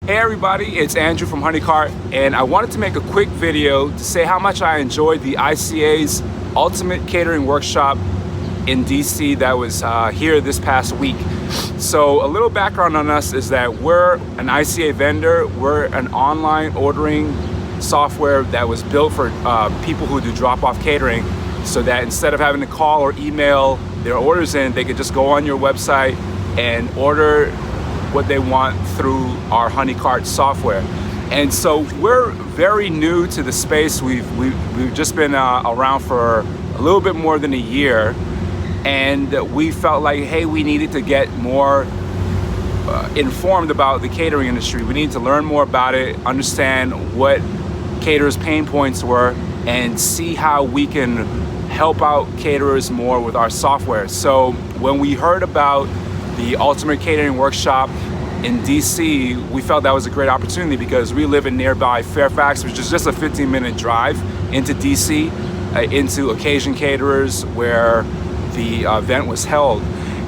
Hey everybody, it's Andrew from HoneyCart, and I wanted to make a quick video to say how much I enjoyed the ICA's Ultimate Catering Workshop in DC that was here this past week. So a little background on us is that we're an ICA vendor. We're an online ordering software that was built for people who do drop-off catering, so that instead of having to call or email their orders in, they could just go on your website and order what they want through our HoneyCart software. And so we're very new to the space. We've just been around for a little bit more than a year, and we felt like, hey, we needed to get more informed about the catering industry. We need to learn more about it, understand what caterers' pain points were, and see how we can help out caterers more with our software. So when we heard about the Ultimate Catering Workshop in DC, we felt that was a great opportunity because we live in nearby Fairfax, which is just a 15-minute drive into DC, into Occasions Caterers, where the event was held.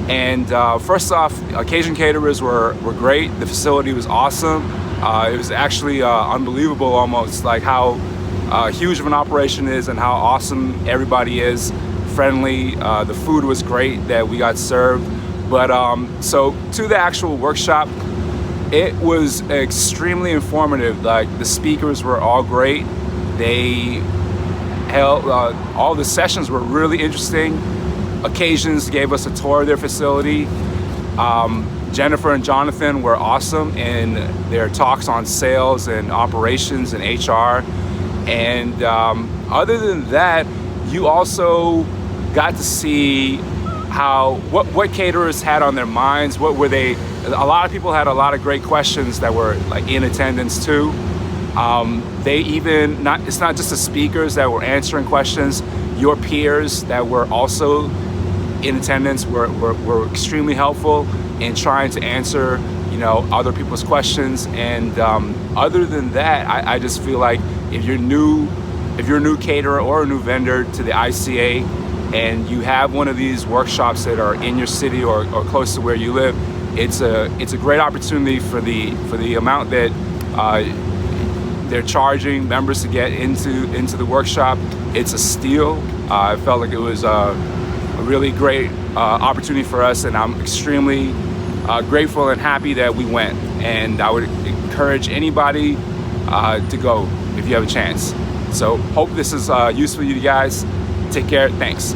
And first off, Occasions Caterers were great. The facility was awesome. It was actually unbelievable almost, like how huge of an operation it is and how awesome everybody is, friendly. The food was great that we got served. But so to the actual workshop, it was extremely informative. Like, the speakers were all great. They held, all the sessions were really interesting. Occasions gave us a tour of their facility. Jennifer and Jonathan were awesome in their talks on sales and operations and HR. And other than that, you also got to see what caterers had on their minds. What were they? A lot of people had a lot of great questions that were like in attendance too. They even it's not just the speakers that were answering questions. Your peers that were also in attendance were extremely helpful in trying to answer, you know, other people's questions. And other than that, I just feel like if you're a new caterer or a new vendor to the ICA, and you have one of these workshops that are in your city or close to where you live, it's a great opportunity for the amount that they're charging members to get into the workshop. It's a steal. I felt like it was a really great opportunity for us, and I'm extremely grateful and happy that we went. And I would encourage anybody to go if you have a chance. So hope this is useful to you guys. Take care. Thanks.